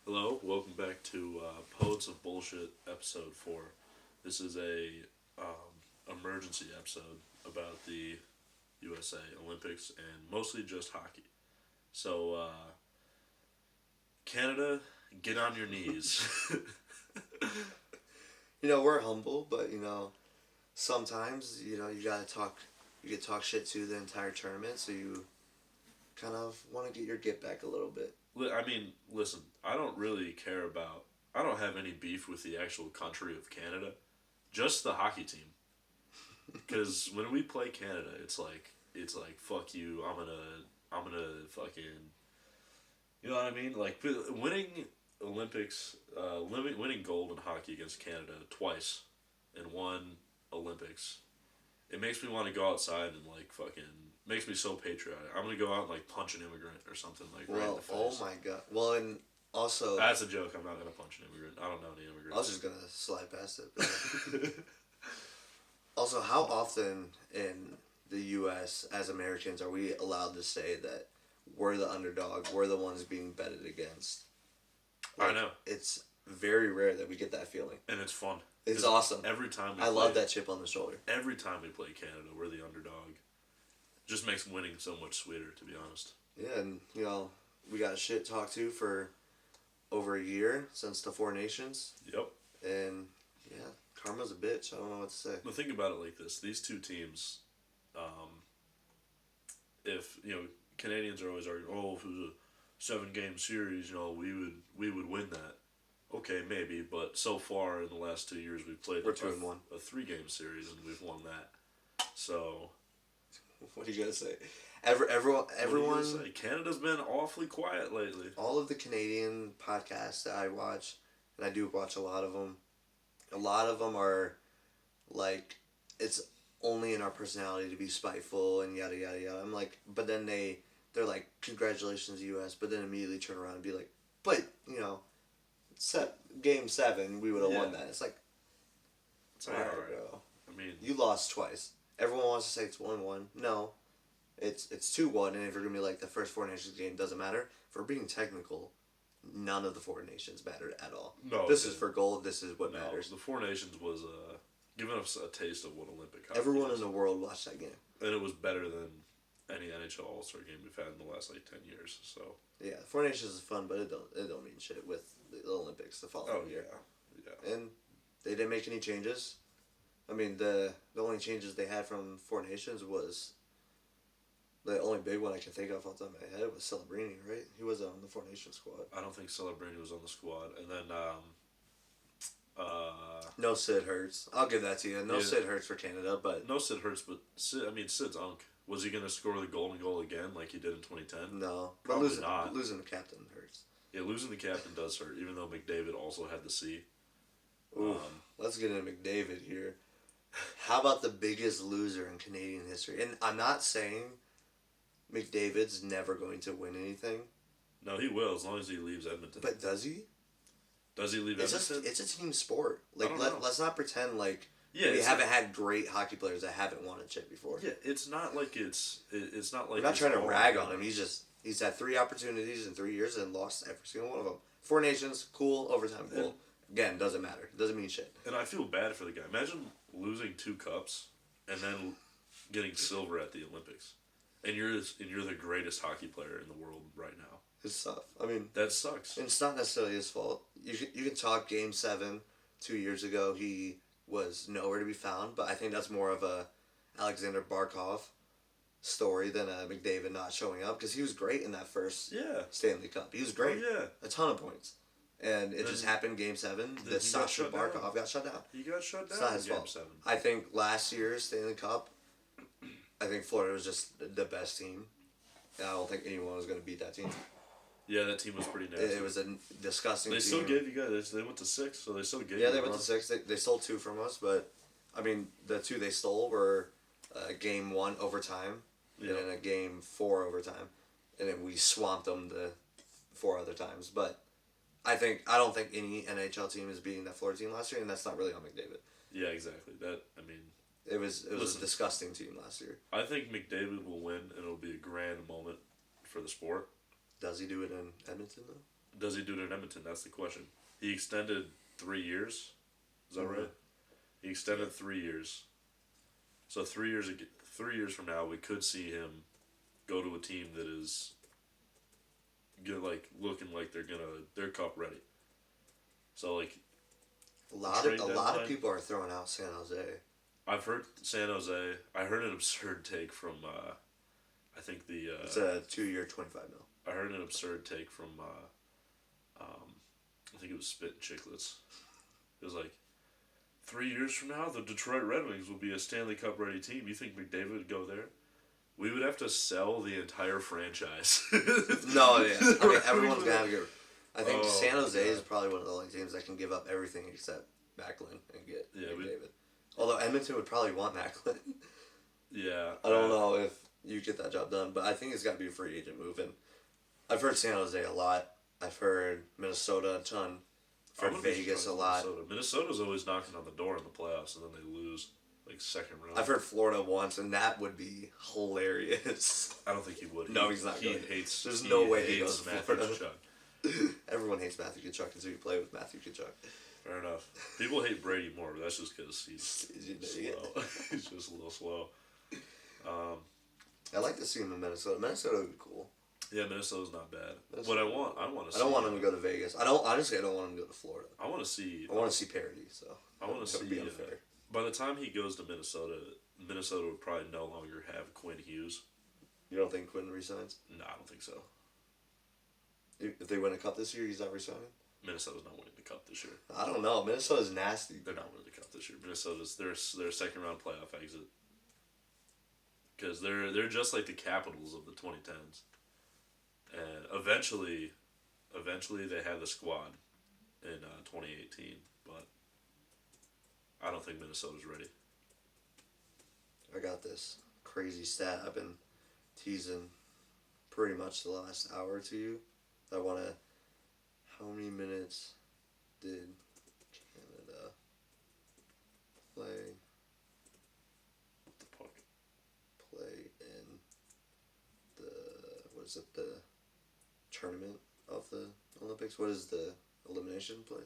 Hello, welcome back to Poets of Bullshit episode 4. This is a emergency episode about the USA Olympics and mostly just hockey. So, Canada, get on your knees. We're humble, but sometimes you gotta talk. You get talk shit to the entire tournament, so you kind of want to get your get back a little bit. Listen, I don't really care about. I don't have any beef with the actual country of Canada, just the hockey team. Because when we play Canada, it's like fuck you. I'm gonna fucking. You know what I mean? Like winning Olympics, winning gold in hockey against Canada twice in one Olympics. It makes me want to go outside and like fucking makes me so patriotic. I'm gonna go out and like punch an immigrant or something like right in Well, the oh face. my god. Well, and also, That's a joke. I'm not gonna punch an immigrant. I don't know any I was immigrants. just gonna slide past it. But also, how often in the U.S. as Americans are we allowed to say that we're the underdog, we're the ones being betted against? I know, It's very rare that we get that feeling. and it's fun. It's 'Cause awesome. Every time we I play, love that chip on the shoulder. Every time we play Canada, we're the underdog. Just makes winning so much sweeter, to be honest. Yeah, and we got shit talked to for over a year since the Four Nations, Yep. and yeah, karma's a bitch. I don't know what to say. But think about it like this: these two teams, if Canadians are always arguing, oh, if it was a 7-game series, we would win that. Okay, maybe, but so far in the last 2 years, we've played We're 2-1. a 3-game series and we've won that. So What are you gonna say? Everyone, say? Canada's been awfully quiet lately. all of the Canadian podcasts that I watch, and I do watch a lot of them. A lot of them are like, it's only in our personality to be spiteful and yada yada yada. I'm like, but then they're like, congratulations U.S., but then immediately turn around and be like, but game 7 we would have won Yeah. that. It's like, It's all like, right, all right. bro. I mean, You lost twice. Everyone wants to say it's 1-1. No, it's 2-1. And if you're gonna be like the first Four Nations game doesn't matter. For being technical, none of the Four Nations mattered at all. no. This is for gold. This is what no, matters. The Four Nations was giving us a taste of what Olympic hockey Everyone is. in the world watched that game. And it was better than any NHL All-Star game we've had in the last 10 years. So. Yeah, Four Nations is fun, but it don't mean shit with the Olympics the following Oh year. yeah. And they didn't make any changes. I mean, the only changes they had from Four Nations was the only big one I can think of off the top of my head was Celebrini, right? He was on the Four Nations squad. I don't think Celebrini was on the squad, and then No Sid Hurts. I'll give that to you. No Yeah. Sid Hurts for Canada, but no Sid Hurts, but Sid's unk. Was he gonna score the golden goal again like he did in 2010? no. But Probably not. Losing the captain hurts. Yeah, losing the captain does hurt, even though McDavid also had the C. Ooh, let's get into McDavid here. How about the biggest loser in Canadian history? And I'm not saying McDavid's never going to win anything, No, he will as long as he leaves Edmonton. but does he? Does he leave It's Edmonton? it's a team sport. Like I don't know. let's not pretend like Yeah, we it's haven't had great hockey players that haven't won a chip before. Yeah, it's not like it's not like We're not it's trying to all rag good. on him. He's had 3 opportunities in 3 years and lost every single one of them. Four Nations, cool. Overtime, cool. Again, doesn't matter. Doesn't mean shit. And I feel bad for the guy. Imagine losing 2 cups and then getting silver at the Olympics, and you're the greatest hockey player in the world right now. It's tough. I mean, That sucks. it's not necessarily his fault. You can talk Game 7 2 years ago. He was nowhere to be found, but I think that's more of a Alexander Barkov story than a McDavid not showing up because he was great in that first Yeah. Stanley Cup. He was great. Oh, yeah. A ton of points. And it just happened Game 7. then The he got Sasha shut down. Barkov got shut down. He got shut It's down not in his Game fault. 7. I think last year's Stanley Cup, I think Florida was just the best team. And I don't think anyone was going to beat that team. Yeah, that team was pretty nasty. It was a disgusting They team. still gave you guys. They went to 6, so they still gave. Yeah, you they a went run. to 6. They stole 2 from us, but I mean, the 2 they stole were Game 1 overtime, Yeah. and then a Game 4 overtime, and then we swamped them the 4 other times. But I don't think any NHL team is beating that Florida team last year, and that's not really on McDavid. Yeah, exactly. It was Listen. a disgusting team last year. I think McDavid will win, and it'll be a grand moment for the sport. Does he do it in Edmonton though? Does he do it in Edmonton? That's the question. He extended 3 years. Is that right? He extended 3 years. So 3 years from now, we could see him go to a team that is looking like they're cup ready. So like a lot of people are throwing out San Jose. I've heard San Jose. I heard an absurd take from I think the it's a 2-year, $25 million. I heard an absurd take from I think it was Spit and Chicklets. It was like 3 years from now, the Detroit Red Wings will be a Stanley Cup ready team. You think McDavid would go there? We would have to sell the entire franchise. No, yeah. I mean, everyone's gonna have to go. I think Oh, San Jose God. is probably one of the only teams that can give up everything except Macklin and get Yeah, McDavid. Although Edmonton would probably want Macklin. Yeah. I don't know if you get that job done, but I think it's got to be a free agent move. And I've heard San Jose a lot. I've heard Minnesota a ton. I've heard Vegas a lot. Minnesota's always knocking on the door in the playoffs, and then they lose like second round. I've heard Florida once, and that would be hilarious. I don't think he would. No, he's not He good. hates. There's no way he hates goes to Matthew Florida. Tkachuk. Everyone hates Matthew Tkachuk until you play with Matthew Tkachuk. Fair enough. People hate Brady more, but that's just because he's Yeah. slow. He's just a little slow. I like to see him in Minnesota. Minnesota would be cool. Yeah, Minnesota's not bad. Minnesota. What I want to see. I don't want him to go to Vegas. I don't want him to go to Florida. I want to see. I want to see parity. So I want to that would see. be unfair. By the time he goes to Minnesota, Minnesota would probably no longer have Quinn Hughes. You don't think Quinn resigns? No, I don't think so. If they win a cup this year, he's not resigning? Minnesota's not winning the cup this year. I don't know. Minnesota's nasty. They're not winning the cup this year. Minnesota's their second round playoff exit. Because they're just like the Capitals of the 2010s, and eventually they had the squad in 2018, but I don't think Minnesota's ready. I got this crazy stat I've been teasing pretty much the last hour to you. I want to. How many minutes did Canada play The puck. in the tournament of the Olympics? What is the elimination play?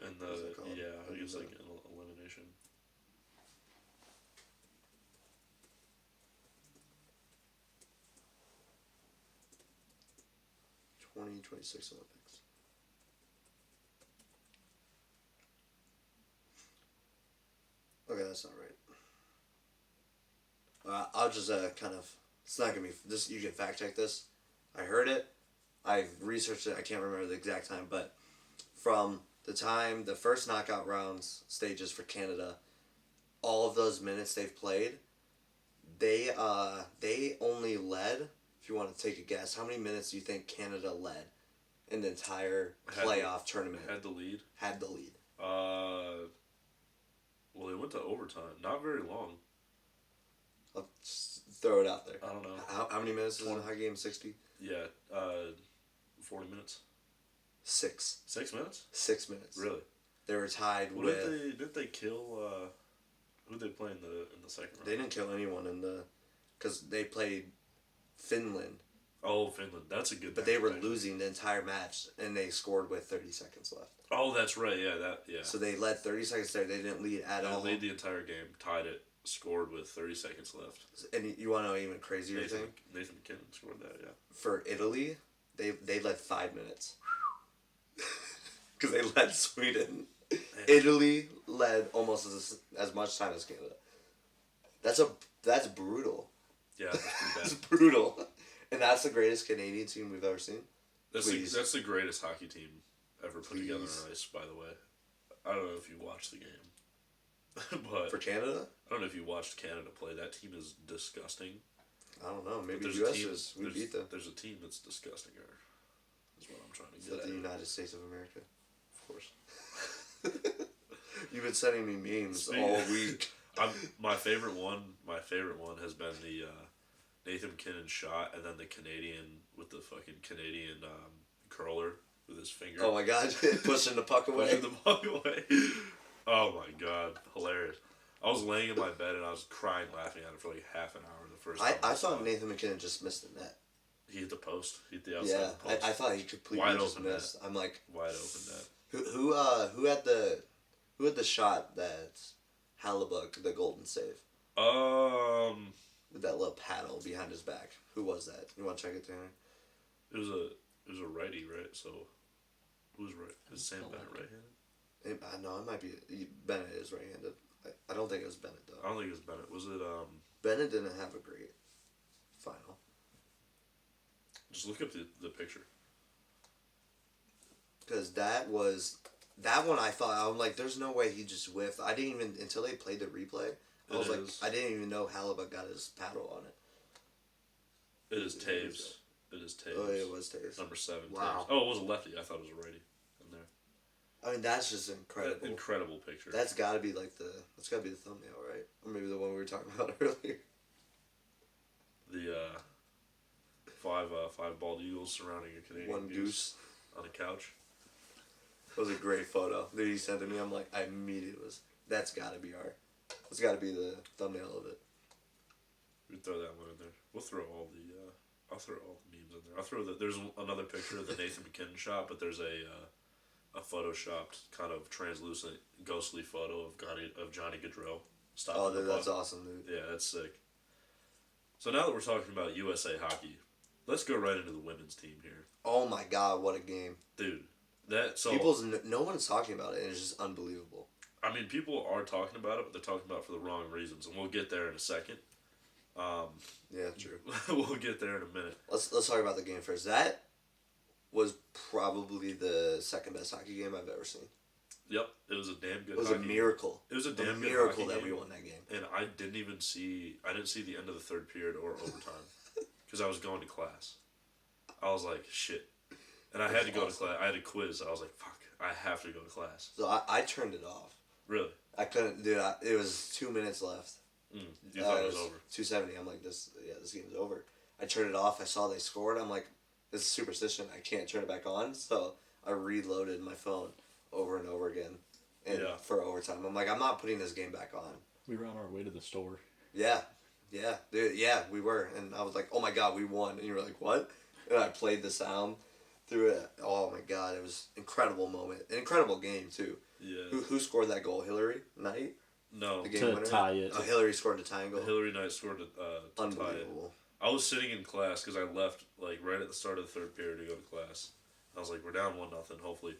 And What is it called? I think it's like an elimination. '26 Olympics. Okay, that's not right. I'll just kind of. It's not gonna be this. You can fact check this. I heard it. I've researched it. I can't remember the exact time, but from the time the first knockout rounds stages for Canada, all of those minutes they've played, they only led. If you want to take a guess, how many minutes do you think Canada led in the entire playoff tournament? Had the lead. Had the lead. Well, they went to overtime. Not very long. I'll just throw it out there. I don't know. How many minutes is in a hockey game? 60? Yeah, 40 minutes. 6. 6 minutes? 6 minutes. Really? They were tied What with. did they kill? Who did they play in the second round? They didn't kill anyone because they played Finland. Oh, Finland. That's a good. But they were losing the entire match, and they scored with 30 seconds left. Oh, that's right. Yeah, So they led 30 seconds there. They didn't lead at all. They led the entire game, tied it, scored with 30 seconds left. And you want to know an even crazier thing? Nathan McKinnon scored that. Yeah. For Italy, they led 5 minutes. Because they led Sweden. Man. Italy led almost as much time as Canada. That's brutal. Yeah, that's pretty bad. That's brutal. And that's the greatest Canadian team we've ever seen. That's the greatest hockey team ever put together on ice, by the way. I don't know if you watched the game. But for Canada? I don't know if you watched Canada play. That team is disgusting. I don't know. Maybe the U.S. We beat them. There's a team that's disgusting. Is what I'm trying to Is get that at. the United States of America? Of course. You've been sending me memes all week. My favorite one has been the Nathan McKinnon shot, and then the Canadian with the fucking Canadian curler with his finger. Oh my god, pushing the puck away. Pushing the puck away. Oh my god, hilarious. I was laying in my bed and I was crying laughing at it for like half an hour the first time. I thought Nathan McKinnon just missed the net. He hit the post. He hit the outside Yeah, post. I thought he completely Wide just open missed. I'm like, wide open net. who had the shot that Hallebuck the golden save Um, with that little paddle behind his back? Who was that? You want to check it, Tanner? it was a righty, right? So who's right? Is Sam Bennett right-handed? I know it might be Bennett is right-handed. I don't think it was Bennett though. I don't think it was Bennett. Was it Bennett didn't have a great final. Just look up the picture. Because that one I thought, I'm like, there's no way he just whiffed. I didn't even, until they played the replay, I was like, I didn't even know Hallebuck got his paddle on it. It is Taves. It is Taves. Oh, it was Taves. Number 7. Wow. Taves. Oh, it was a lefty. I thought it was a righty in there. I mean, that's just incredible. That incredible picture. That's got to be that's got to be the thumbnail, right? Or maybe the one we were talking about earlier. The five bald eagles surrounding a Canadian One goose on a couch. It was a great photo. Dude, he sent it to me. I'm like, I immediately that's got to be that's got to be the thumbnail of it. We throw that one in there. We'll throw all the. I'll throw all the memes in there. I'll throw there's another picture of the Nathan McKinnon shot, but there's a photoshopped kind of translucent, ghostly photo of Johnny Gaudreau. Oh, dude, that's awesome, dude. Yeah, that's sick. So now that we're talking about USA hockey, let's go right into the women's team here. Oh my God, what a game, dude! No one's talking about it, and it's just unbelievable. I mean, people are talking about it, but they're talking about it for the wrong reasons, and we'll get there in a second. Yeah, true. We'll get there in a minute. Let's talk about the game first. That was probably the second best hockey game I've ever seen. Yep, it was a damn good. It was a miracle. It was a damn good miracle hockey that game. we won that game. And I didn't see the end of the third period or overtime because I was going to class. I was like, shit, and I had to go to class. I had a quiz. I was like, fuck, I have to go to class. So I turned it off. Really? I couldn't do it. It was 2 minutes left. You thought it was over. 2:70. I'm like, this game's over. I turned it off. I saw they scored. I'm like, this is superstition. I can't turn it back on. So I reloaded my phone over and over again, and for overtime. I'm like, I'm not putting this game back on. We were on our way to the store. Yeah, dude, yeah, we were, and I was like, oh my God, we won, and you were like, what? And I played the sound through it. Oh my God, it was an incredible moment, an incredible game too. Yeah. Who scored that goal? Hillary Knight? No. The game to winner? tie it. Oh, Hillary scored the tying goal. Hillary Knight scored to tie it. Unbelievable. I was sitting in class because I left like right at the start of the third period to go to class. I was like, we're down 1-0. Hopefully,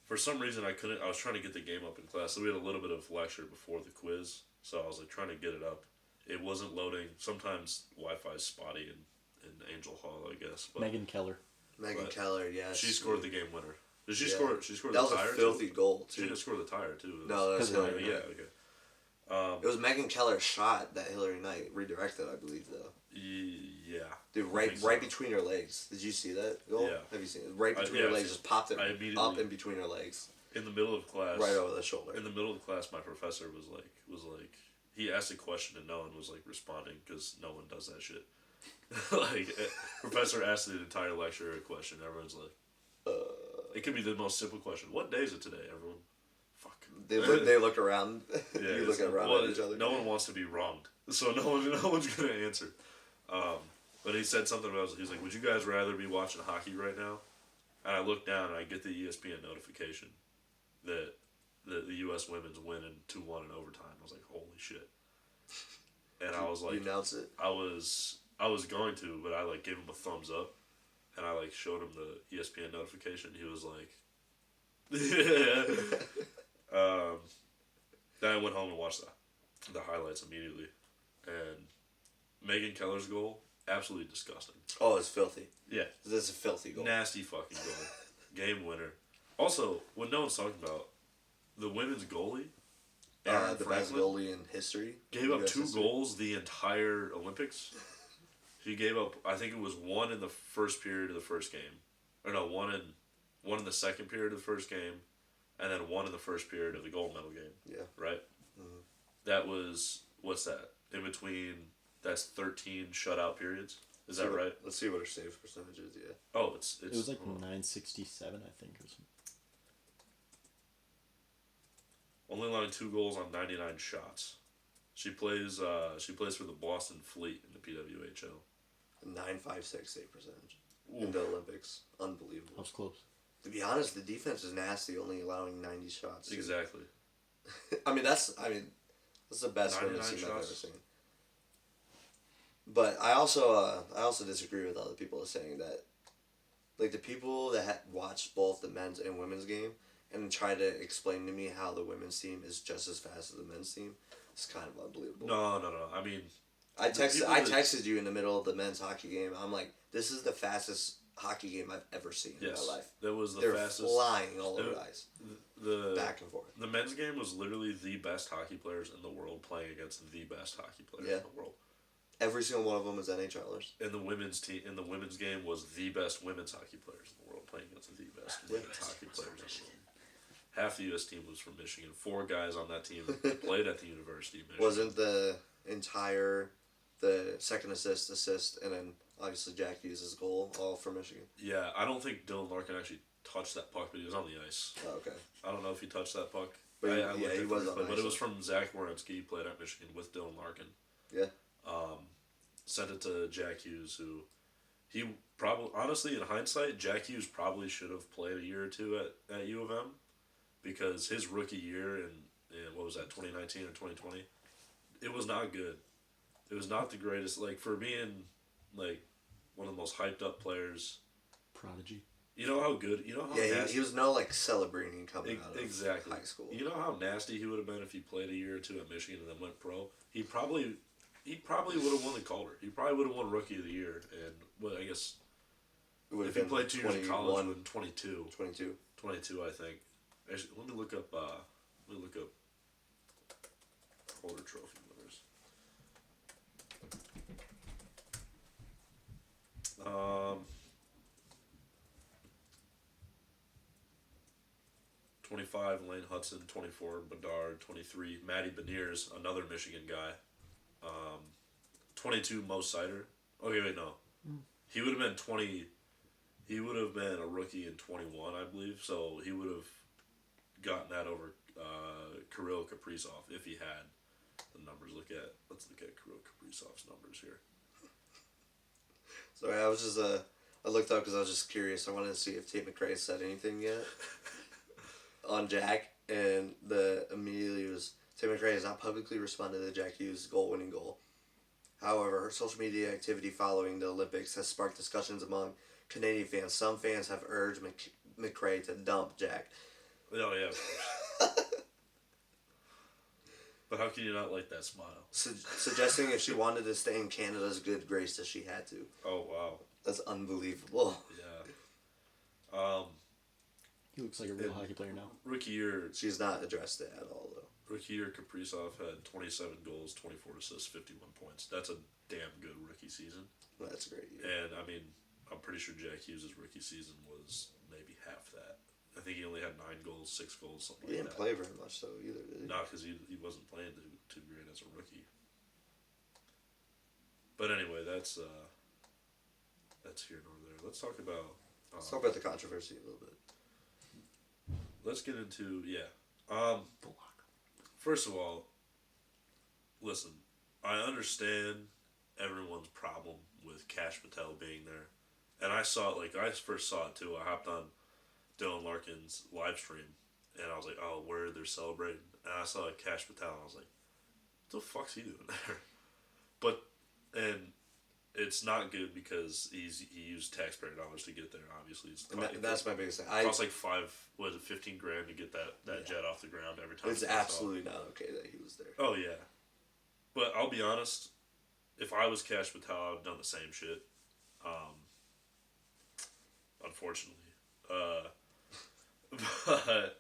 for some reason I couldn't. I was trying to get the game up in class, so we had a little bit of lecture before the quiz. So I was like trying to get it up. It wasn't loading. Sometimes Wi-Fi's spotty in Angel Hall, I guess. But Megan Keller. Megan Keller, yes. she scored the game winner. Did she score? She scored that the tire. That was a filthy goal She too. didn't score the tire too. No, that's Hillary. Yeah, okay. It was Megan Keller's shot that Hillary Knight redirected, I believe, though. Yeah. Dude, right between her legs. Did you see that goal? Yeah. Have you seen it? Right between her legs, just popped it up in between her legs. In the middle of class. Right over the shoulder. In the middle of class, my professor was like, he asked a question and no one was like responding because no one does that shit. Professor asked the entire lecture a question. Everyone's like, it could be the most simple question. What day is it today? Everyone, fuck. They look around. Yeah, you look around at each other. No one wants to be wronged, so no one's gonna answer. But he said something about. He's like, "Would you guys rather be watching hockey right now?" And I look down and I get the ESPN notification that the U.S. women's winning 2-1 in overtime. I was like, "Holy shit!" And I was like, "You announce it?" I was going to, but I like gave him a thumbs up, and I like showed him the ESPN notification. He was like, "Yeah." Then I went home and watched the highlights immediately, and Megan Keller's goal, absolutely disgusting. Oh, it's filthy. Yeah, this is a filthy goal. Nasty fucking goal, game winner. Also, what no one's talking about, the women's goalie, the best goalie in history, gave up 2 goals the entire Olympics. She gave up, I think it was 1 in the first period of the first game, or no, one in the second period of the first game, and then 1 in the first period of the gold medal game. Yeah. Right? Mm-hmm. That was, what's that? In between, that's 13 shutout periods. Is that right? Let's see what her save percentage is, yeah. Oh, it's it was like 967, I think. Only allowing 2 goals on 99 shots. She plays for the Boston Fleet in the PWHL. 9.56 save percentage Ooh. in the Olympics. That Unbelievable. was close. To be honest, the defense is nasty, only allowing 90 shots. Exactly. That's the best 99 women's team I've ever shots. seen. But I also disagree with other people saying that, like, the people that watch both the men's and women's game and try to explain to me how the women's team is just as fast as the men's team, it's kind of unbelievable. No. I mean, I people I that- texted you in the middle of the men's hockey game. I'm like, this is the fastest hockey game I've ever seen in yes, my life. that was the They're fastest. flying all over It- ice, The back and forth. The men's game was literally the best hockey players in the world playing against the best hockey players Yeah. in the world. Every single one of them is NHLers. And the women's game was the best women's hockey players in the world playing against the best women's hockey players in the world. Half the U.S. team was from Michigan. 4 guys on that team played at the University of Michigan. Wasn't the second assist, and then obviously Jack Hughes' goal all from Michigan? Yeah, I don't think Dylan Larkin actually touched that puck, but he was on the ice. Oh, okay. I don't know if he touched that puck. But I looked he at was the on replay, the but ice. it was from Zach Werenski. He played at Michigan with Dylan Larkin. Yeah. Sent it to Jack Hughes, who he probably, honestly, in hindsight, Jack Hughes probably should have played a year or two at U of M, because his rookie year in what was that, 2019 or 2020, it was not good. It was not the greatest. Like, for being like one of the most hyped up players. Prodigy. You know how good. You know how Yeah, nasty. he was no like celebrating coming out of Exactly. high school. You know how nasty he would have been if he played a year or two at Michigan and then went pro. He probably would have won the Calder. He probably would have won Rookie of the Year, and I guess It would if have he been played 2 years in college, 21, would have been 22. 22. 22, I think. Actually, let me look up. Calder Trophy winners. 25, Lane Hudson. 24, Bedard. 23, Matty Beniers, another Michigan guy. 22, Mo Sider. Okay, wait, no. He would have been 20. He would have been a rookie in 21, I believe. So he would have gotten that over Kirill Kaprizov if he had the numbers. Let's look at Kirill Kaprizov's numbers here. Sorry, I looked up because I was just curious. I wanted to see if Tate McRae said anything yet on Jack, and immediately was Tate McRae has not publicly responded to Jack Hughes' goal-winning goal. However, her social media activity following the Olympics has sparked discussions among Canadian fans. Some fans have urged McRae to dump Jack. Oh yeah, of course. But how can you not like that smile? Suggesting if she wanted to stay in Canada's good graces, she had to. Oh wow. That's unbelievable. Yeah. He looks like a real hockey player now. Rookie year, She's not addressed it at all, though. Kaprizov had 27 goals, 24 assists, 51 points. That's a damn good rookie season. That's great. Yeah. And I mean, I'm pretty sure Jack Hughes' rookie season was maybe half that. I think he only had 9 goals, 6 goals, something He like didn't that. play very much, though, either, did he? Not because he wasn't playing too great as a rookie. But anyway, that's here nor there. Let's talk about. Let's talk about the controversy a little bit. Let's get into First of all, listen. I understand everyone's problem with Cash Patel being there, and I saw it. Like, I first saw it too. I hopped on Dylan Larkin's live stream, and I was like, "Oh, where they're celebrating?" And I saw Cash Patel, and I was like, "What the fuck's he doing there?" And it's not good because he used taxpayer dollars to get there. Obviously, That's my biggest thing. It costs like $15,000 to get that jet off the ground every time. It's absolutely not okay that he was there. Oh yeah, but I'll be honest. If I was Cash Patel, I would have done the same shit. Unfortunately, but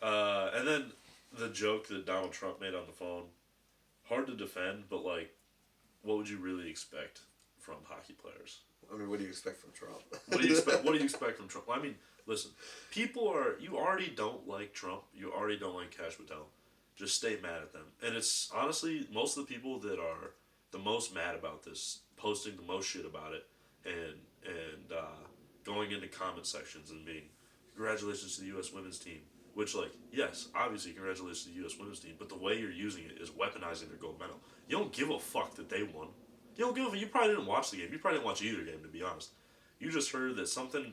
and then the joke that Donald Trump made on the phone, hard to defend, but like, what would you really expect from hockey players? I mean, what do you expect from Trump? What do you expect? What do you expect from Trump? I mean, listen, you already don't like Trump. You already don't like Cash Patel. Just stay mad at them. And it's honestly most of the people that are the most mad about this, posting the most shit about it, and going into comment sections and being, congratulations to the U.S. women's team. Which, like, yes, obviously congratulations to the U.S. women's team, but the way you're using it is weaponizing their gold medal. You don't give a fuck that they won. You don't give a. You probably didn't watch the game. You probably didn't watch either game, to be honest. You just heard that something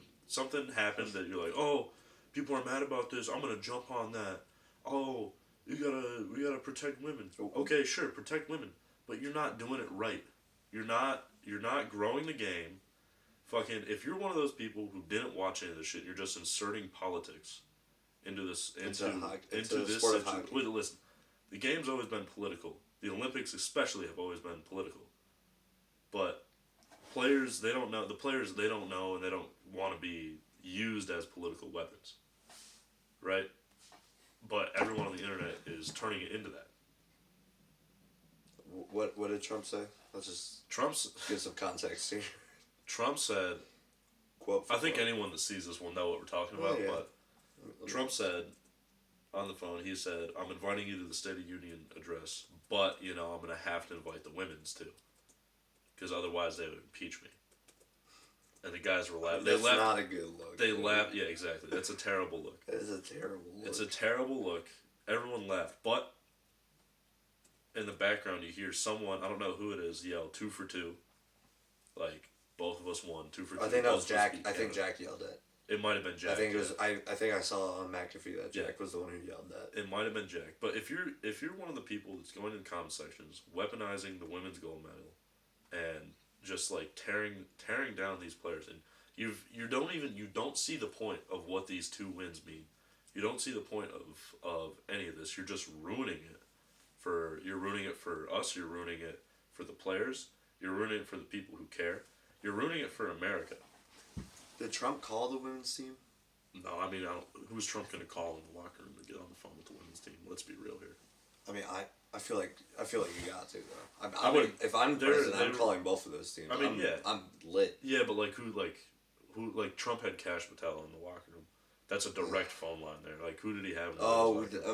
happened that you're like, oh, people are mad about this. I'm gonna jump on that. Oh, we gotta protect women. Okay, sure, protect women, but you're not doing it right. You're not growing the game. Fucking, if you're one of those people who didn't watch any of this shit, you're just inserting politics into this into this sport of hockey. Wait, listen, the game's always been political. The Olympics especially have always been political. But players, they don't know. The players, they don't know, and they don't want to be used as political weapons, right? But everyone on the internet is turning it into that. What did Trump say? Let's just give some context here. Trump said, Quote. I think anyone that sees this will know what we're talking about, yeah. but Trump said on the phone, he said, I'm inviting you to the State of Union address, but, I'm going to have to invite the women's too. Because otherwise they would impeach me. And the guys were laughing. That's not a good look. They laughed. Yeah, exactly. That's a terrible look. It is a terrible look. It's a terrible look. Everyone laughed. But in the background you hear someone, I don't know who it is, yell 2 for 2. Like, both of us won. 2 for 2. I think that was Jack. I think Jack yelled it. It might have been Jack. I think it was. I think I saw on McAfee that Jack was the one who yelled that. It might have been Jack. But if you're one of the people that's going in comment sections, weaponizing the women's gold medal, and just like tearing down these players, and you don't see the point of what these 2 wins mean. You don't see the point of any of this. You're just ruining it for us. You're ruining it for the players. You're ruining it for the people who care. You're ruining it for America. Did Trump call the women's team? No, I mean, who's Trump going to call in the locker room to get on the phone with the women's team? Let's be real here. I mean, I feel like you got to though. If I'm president, I'm calling both of those teams. I mean, I'm lit. Yeah, but who Trump had Cash Patel in the locker room. That's a direct phone line there. Like, who did he have?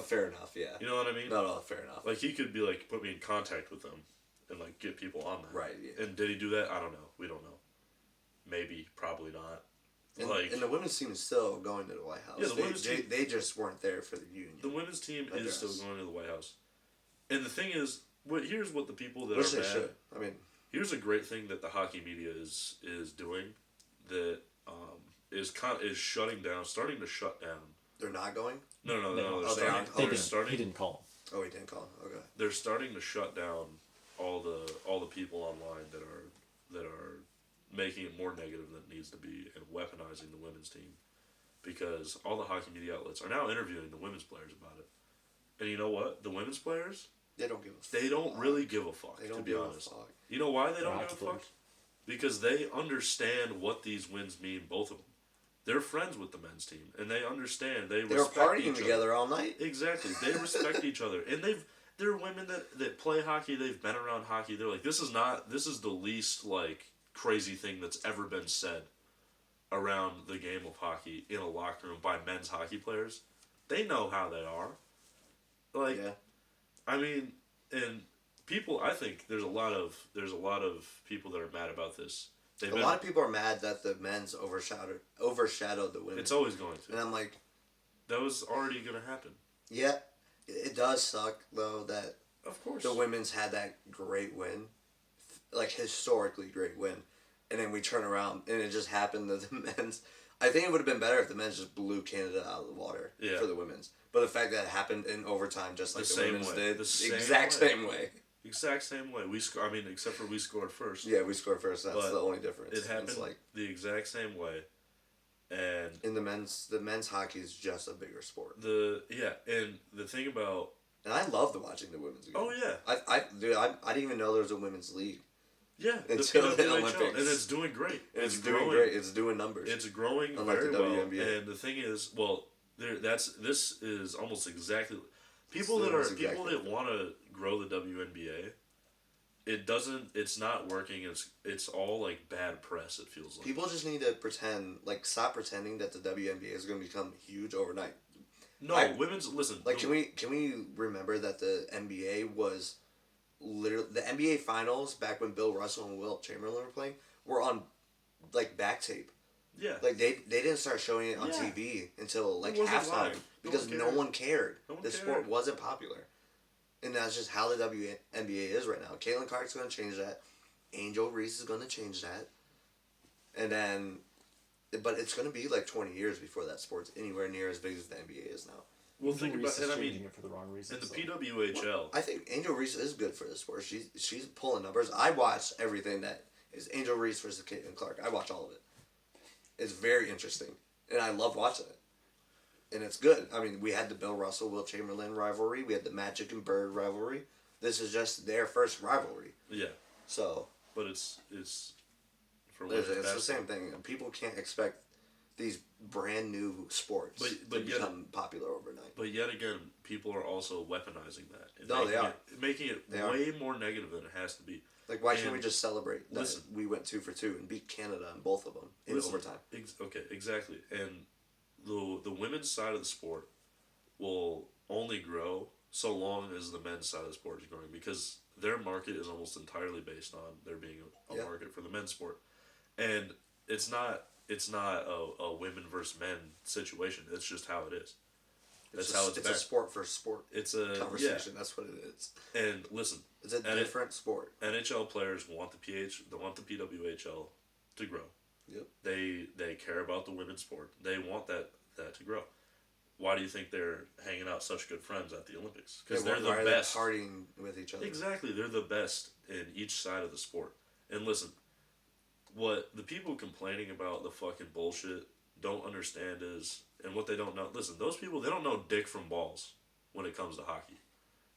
Fair enough. Yeah. You know what I mean? No, fair enough. Like, he could be like, put me in contact with them, and like get people on that. Right. Yeah. And did he do that? I don't know. We don't know. Maybe, probably not. And the women's team is still going to the White House. Yeah, the women's team. They just weren't there for the union. The women's team is still going to the White House. And the thing is, here's what the people that Which are they mad. should. I mean, here's a great thing that the hockey media is doing, that is shutting down, starting to shut down. They're not going? No. He didn't call. Oh, he didn't call. Okay. They're starting to shut down all the people online that are making it more negative than it needs to be and weaponizing the women's team, because all the hockey media outlets are now interviewing the women's players about it. And you know what? The women's players, they don't give a fuck. They don't really give a fuck, to be honest. You know why they don't give a fuck? Because they understand what these wins mean, both of them. They're friends with the men's team, and they understand. They were partying together all night. Exactly. They respect each other. And they're women that play hockey, they've been around hockey. They're like, this is the least, like, crazy thing that's ever been said around the game of hockey in a locker room by men's hockey players. They know how they are. Like, yeah. I mean, and people, I think there's a lot of people that are mad about this. A lot of people are mad that the men's overshadowed the women. It's always going to. And I'm like, that was already going to happen. Yeah, it does suck though that of course the women's had that great win, like historically great win, and then we turn around and it just happened that the men's. I think it would have been better if the men's just blew Canada out of the water for the women's. But the fact that it happened in overtime, just like the women's did, the exact same way. Exact same way. Except for we scored first. Yeah, we scored first. That's the only difference. It happened the exact same way. And in the men's hockey is just a bigger sport. And the thing about, and I loved watching the women's game. Oh yeah, I didn't even know there was a women's league. Yeah, until the Olympics, and it's doing great. It's doing great. It's doing numbers. It's growing very well. And the thing is, this is almost exactly people that want to grow the WNBA. It's not working. It's all like bad press. It feels like people just need to stop pretending that the WNBA is going to become huge overnight. No, listen. Like, can we remember that the NBA was literally the NBA finals back when Bill Russell and Wilt Chamberlain were playing were on like back tape. Yeah. Like they didn't start showing it on TV until like halftime because no one cared. The sport wasn't popular. And that's just how the WNBA is right now. Caitlin Clark's going to change that. Angel Reese is going to change that. And then, but it's going to be like 20 years before that sport's anywhere near as big as the NBA is now. Well, think about it. I mean, it for the wrong reasons. in the PWHL, well, I think Angel Reese is good for the sport. She's pulling numbers. I watch everything that is Angel Reese versus Caitlin Clark. I watch all of it. It's very interesting, and I love watching it. And it's good. I mean, we had the Bill Russell, Will Chamberlain rivalry. We had the Magic and Bird rivalry. This is just their first rivalry. Yeah. So. But it's for it's the same thing. People can't expect these brand new sports to become popular overnight. But yet again, people are also weaponizing that. And they are. Making it way more negative than it has to be. Like, why can't we just celebrate that we went 2 for 2 and beat Canada in both of them in overtime? Okay, exactly. And the women's side of the sport will only grow so long as the men's side of the sport is growing, because their market is almost entirely based on there being a market for the men's sport. And it's not a women versus men situation. It's just how it is. That's how it's a sport for sport. It's a conversation. That's what it is. And listen, it's a different sport. NHL players want the PWHL to grow. Yep. They care about the women's sport. They want that to grow. Why do you think they're hanging out such good friends at the Olympics? Because they're the best. They're partying with each other. Exactly. They're the best in each side of the sport. And listen, what the people complaining about the fucking bullshit don't understand is, and what they don't know, listen, those people, they don't know dick from balls when it comes to hockey.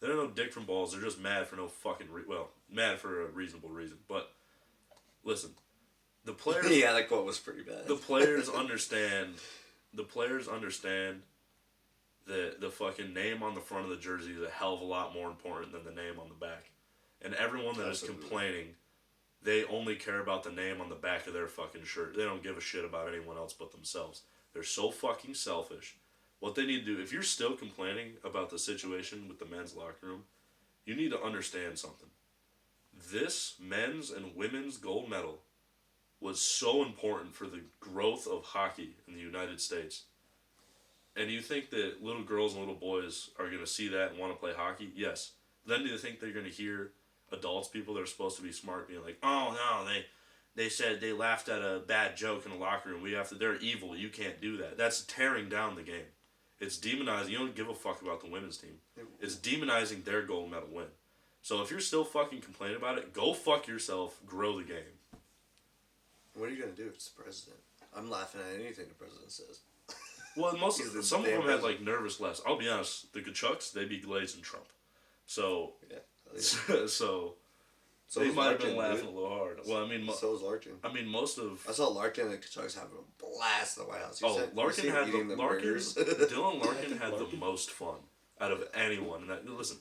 They don't know dick from balls. They're just mad for no fucking mad for a reasonable reason. But listen, the players. Yeah, that quote was pretty bad. The players understand. The players understand that the fucking name on the front of the jersey is a hell of a lot more important than the name on the back. And everyone that is complaining, they only care about the name on the back of their fucking shirt. They don't give a shit about anyone else but themselves. They're so fucking selfish. What they need to do, if you're still complaining about the situation with the men's locker room, you need to understand something. This men's and women's gold medal was so important for the growth of hockey in the United States. And you think that little girls and little boys are going to see that and want to play hockey? Yes. Then do you think they're going to hear adults, people that are supposed to be smart, being like, oh, no, they said they laughed at a bad joke in the locker room. They're evil. You can't do that. That's tearing down the game. It's demonizing. You don't give a fuck about the women's team. It's demonizing their gold medal win. So if you're still fucking complaining about it, go fuck yourself. Grow the game. What are you going to do? It's the president. I'm laughing at anything the president says. Well, some of them had like nervous laughs. I'll be honest, the Kachucks, they beat Glaze and Trump. So, yeah, so they might have been laughing a little hard. Well, I mean, so is Larkin. I mean, most of I saw Larkin and the Kachucks having a blast at the White House. Larkin had Dylan Larkin had the most fun out of anyone. And that, listen,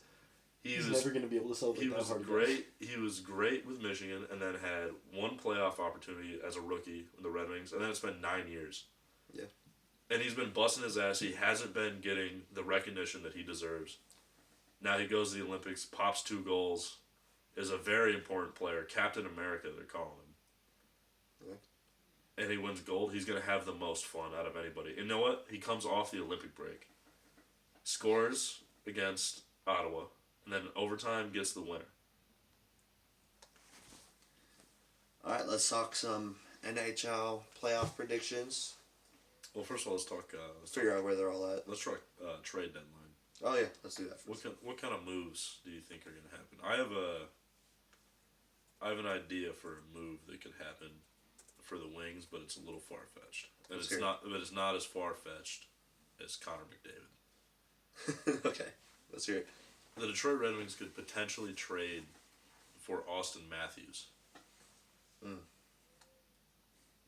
he's never going to be able to celebrate that hard. He was great with Michigan, and then had one playoff opportunity as a rookie with the Red Wings, and then it's been 9 years. Yeah. And he's been busting his ass. He hasn't been getting the recognition that he deserves. Now he goes to the Olympics, pops 2 goals, is a very important player. Captain America, they're calling him. Yeah. And he wins gold. He's going to have the most fun out of anybody. And you know what? He comes off the Olympic break, scores against Ottawa, and then overtime gets the winner. All right, let's talk some NHL playoff predictions. Well, first of all, let's figure out where they're all at. Let's talk trade deadline. Oh yeah, let's do that first. What kind of moves do you think are going to happen? I have an idea for a move that could happen for the Wings, but it's a little far fetched, and it's not as far fetched as Connor McDavid. Okay, let's hear it. The Detroit Red Wings could potentially trade for Austin Matthews.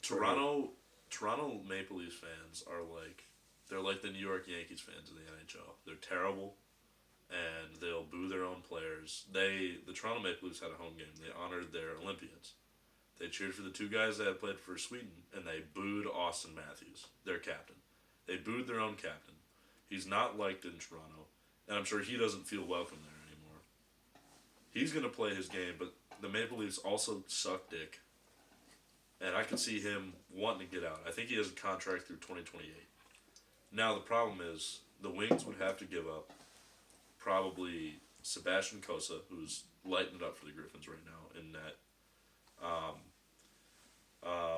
Toronto Maple Leafs fans are they're like the New York Yankees fans in the NHL. They're terrible, and they'll boo their own players. The Toronto Maple Leafs had a home game. They honored their Olympians. They cheered for the 2 guys that had played for Sweden, and they booed Austin Matthews, their captain. They booed their own captain. He's not liked in Toronto, and I'm sure he doesn't feel welcome there anymore. He's going to play his game, but the Maple Leafs also suck dick. And I can see him wanting to get out. I think he has a contract through 2028. Now, the problem is the Wings would have to give up probably Sebastian Cossa, who's lighting it up for the Griffins right now in net.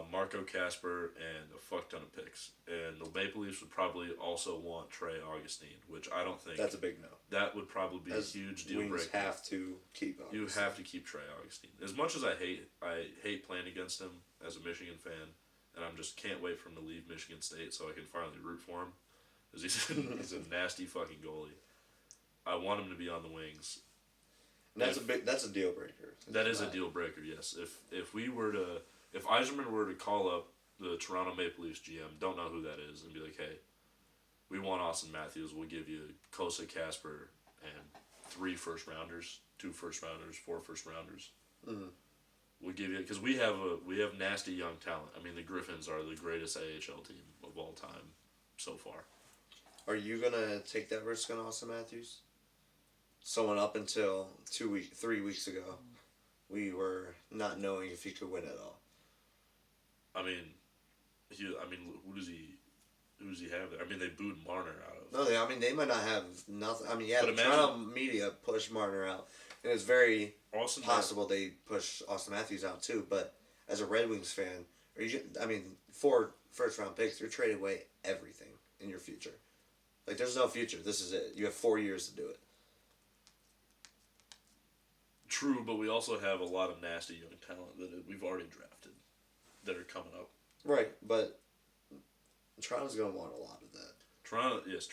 Marco Casper, and a fuck ton of picks. And the Maple Leafs would probably also want Trey Augustine, which I don't think that's a big no. That would probably be a huge deal breaker. Wings have to keep Augustine. You have to keep Trey Augustine. As much as I hate playing against him as a Michigan fan, and I just can't wait for him to leave Michigan State so I can finally root for him, because he's a nasty fucking goalie. I want him to be on the Wings. And that's a deal breaker. That is a deal breaker. Yes. If Yzerman were to call up the Toronto Maple Leafs GM, don't know who that is, and be like, hey, we want Austin Matthews. We'll give you Kosa Casper and 3 first-rounders, 2 first-rounders, 4 first-rounders. Mm-hmm. We'll give you, because we have nasty young talent. I mean, the Griffins are the greatest AHL team of all time so far. Are you gonna take that risk on Austin Matthews? Someone up until 3 weeks ago, we were not knowing if he could win at all. I mean, who does he have there? I mean, they booed Marner out of. No, they might not have nothing. I mean, yeah, but the Toronto media pushed Marner out, and it's very possible they pushed Austin Matthews out too. But as a Red Wings fan, 4 first-round picks, you're trading away everything in your future. Like, there's no future. This is it. You have 4 years to do it. True, but we also have a lot of nasty young talent that we've already drafted that are coming up. Right, but Toronto's going to want a lot of that. Toronto is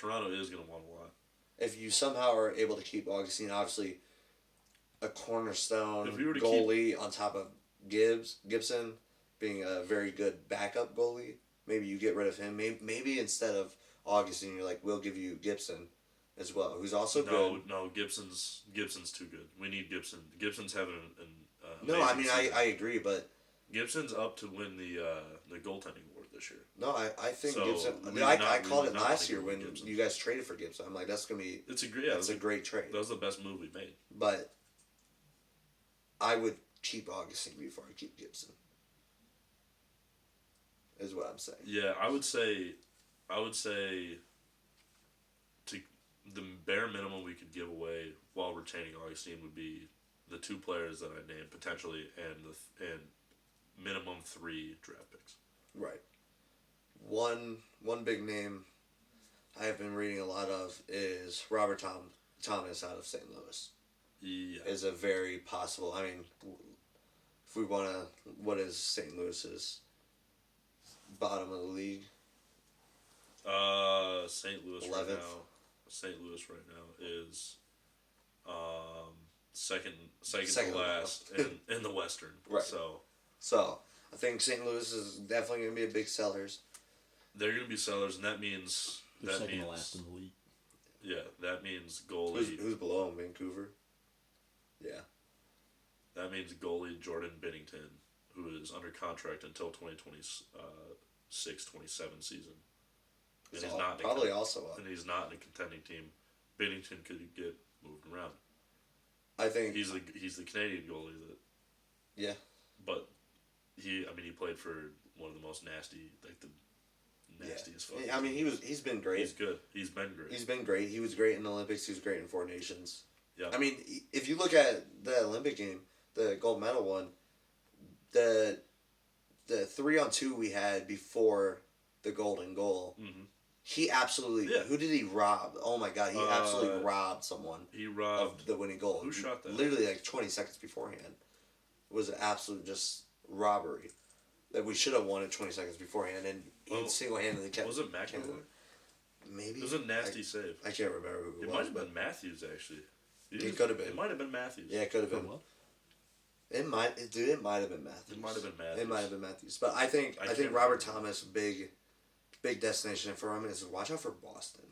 going to want a lot. If you somehow are able to keep Augustine, obviously a cornerstone goalie on top of Gibson being a very good backup goalie, maybe you get rid of him. Maybe instead of Augustine, you're like, we'll give you Gibson as well, who's also good. No, Gibson's too good. We need Gibson. Gibson's having an no, I mean, I agree, but Gibson's up to win the goaltending award this year. No, I think Gibson. I called it last year when you guys traded for Gibson. I'm like, that's gonna be. That's a great trade. That was the best move we made. But I would keep Augustine before I keep Gibson. Is what I'm saying. Yeah, I would say, to the bare minimum we could give away while retaining Augustine would be the 2 players that I named potentially, and minimum 3 draft picks. Right. One big name I have been reading a lot of is Robert Thomas out of St. Louis. Yeah. Is a very possible. I mean, if we want to, what is St. Louis's bottom of the league? St. Louis 11th. right now. St. Louis right now is second to last in the Western. Right. So I think St. Louis is definitely going to be a big sellers. They're going to be sellers, and that means second to last in the league. Yeah, that means goalie. Who's below him? Vancouver. Yeah. That means goalie Jordan Binnington, who is under contract until 2026-27 season. And he's not probably also up. And he's not in a contending team. Binnington could get moved around. I think he's the Canadian goalie that. Yeah. But he played for one of the most nasty, like the nastiest. Yeah. I mean, he's been great. He's good. He's been great. He's been great. He was great in the Olympics. He was great in 4 Nations. Yeah. I mean, if you look at the Olympic game, the gold medal one, the 3-on-2 we had before the golden goal. Mm-hmm. He absolutely. Yeah. Who did he rob? Oh my God! He absolutely robbed someone. He robbed of the winning goal. Who shot that? Literally, like 20 seconds beforehand, it was an absolute just robbery that we should have won it 20 seconds beforehand, and he single-handedly kept. Was it McAvoy? Maybe it was a nasty save. I can't remember who it was. It might have been Matthews actually. It could have been. It might have been Matthews. Yeah, it could have been. It might have been Matthews. It might have been Matthews. It might have been Matthews, but I think Robert Thomas big destination for him is watch out for Boston.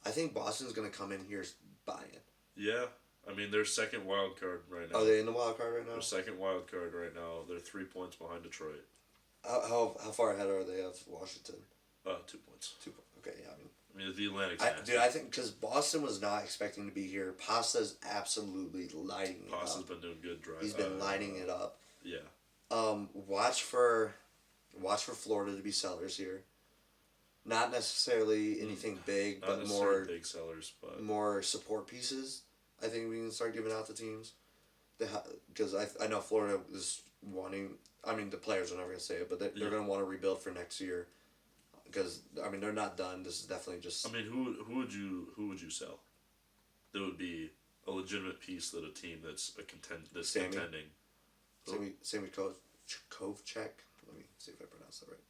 I think Boston's going to come in here buying. Yeah. I mean, they're second wild card right now. Are they in the wild card right now? They're second wild card right now. They're 3 points behind Detroit. How far ahead are they of Washington? 2 points. 2 points. Okay, yeah. I mean, the Atlantic's dude, I think because Boston was not expecting to be here. Pasta's absolutely lighting it up. Pasta's been doing good drive. He's been lighting it up. Yeah. Watch for Florida to be sellers here. Not necessarily anything big, but more big sellers, but more support pieces. I think we can start giving out to teams, because I know Florida is wanting. I mean, the players are never gonna say it, but they're gonna want to rebuild for next year. Because I mean, they're not done. This is definitely just. I mean, who would you sell? That would be a legitimate piece that a team that's contending. Sammy Kovchek. Let me see if I pronounce that right.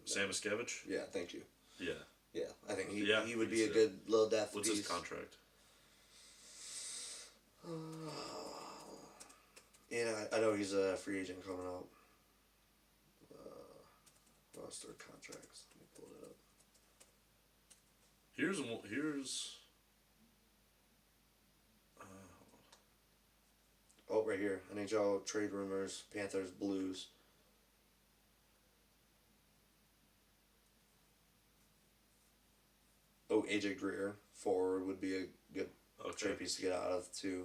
Samiskevich? Yeah, thank you. Yeah. Yeah, I think he would be a good little depth piece. What's his contract? Yeah, I know he's a free agent coming out. Roster contracts. Let me pull it up. Here's. Oh, right here. NHL trade rumors. Panthers, Blues. Oh, AJ Greer, forward, would be a good trade piece to get out of, too.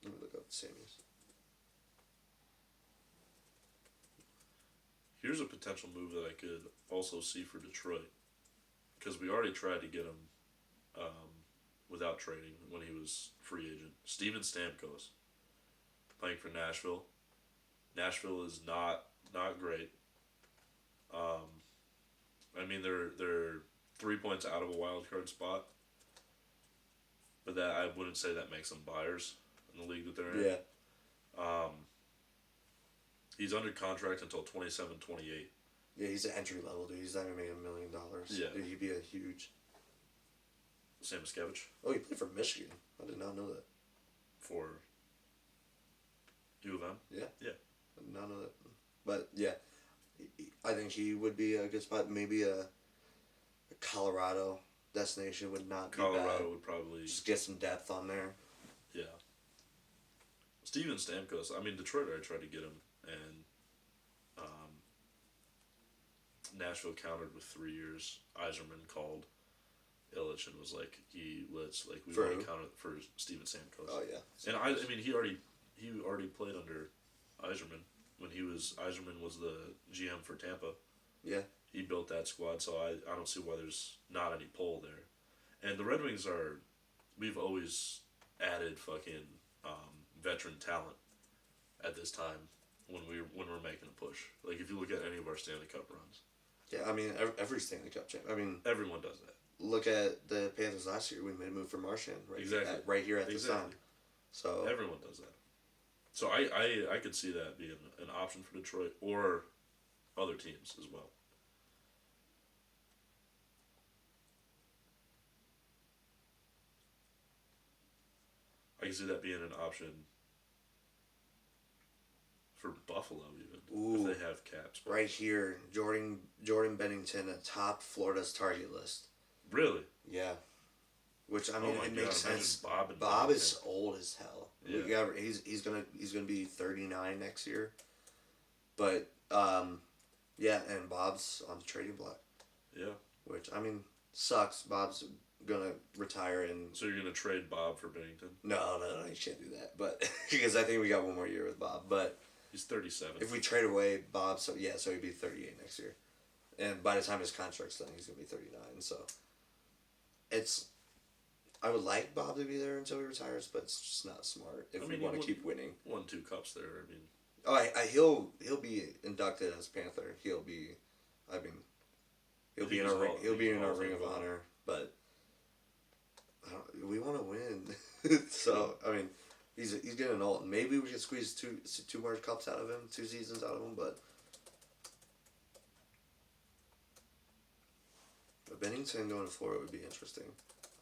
Let me look up Sammy's. Here's a potential move that I could also see for Detroit. Because we already tried to get him without trading when he was free agent. Steven Stamkos, playing for Nashville. Nashville is not great. I mean, they're 3 points out of a wild card spot, but that I wouldn't say that makes them buyers in the league that they're in. Yeah. He's under contract until 27-28. Yeah, he's an entry level dude. He's not gonna make $1 million. Yeah, dude, he'd be a huge. Samiskevich. Oh, he played for Michigan. I did not know that. For U of M. Yeah. Yeah. I did not know that. But yeah. I think he would be a good spot. Maybe a Colorado destination would not be bad. Colorado would probably just get some depth on there. Yeah. Steven Stamkos. I mean, Detroit already tried to get him, and Nashville countered with 3 years. Yzerman called Illich and was like, we want to counter for Steven Stamkos. Oh yeah. And I mean, he already played under Yzerman. When Yzerman was the GM for Tampa. Yeah. He built that squad, so I don't see why there's not any pull there. And the Red Wings we've always added fucking veteran talent at this time when we're making a push. Like, if you look at any of our Stanley Cup runs. Yeah, I mean, every Stanley Cup champ. I mean, everyone does that. Look at the Panthers last year. We made a move for Marchand right here at this time. So everyone does that. So I could see that being an option for Detroit or other teams as well. I can see that being an option for Buffalo even, if they have caps. Right here, Jordan Bennington atop Florida's target list. Really? Yeah. Which, I mean, it makes sense. Bob is old as hell. Yeah. He's gonna be 39 next year. But yeah, and Bob's on the trading block. Yeah. Which, I mean, sucks. Bob's gonna retire and. So you're gonna trade Bob for Bennington? No, you can't do that. But because I think we got one more year with Bob. But he's 37. If we trade away Bob, so he'd be 38 next year, and by the time his contract's done, he's gonna be 39. So I would like Bob to be there until he retires, but it's just not smart if we want to keep winning. Won 2 cups there. I mean. Oh, he'll be inducted as Panther. He'll be in our ring. He'll be in our Ring of Honor. But we want to win. So I mean, he's getting old. Maybe we can squeeze two more cups out of him, 2 seasons out of him. But Bennington going to Florida would be interesting.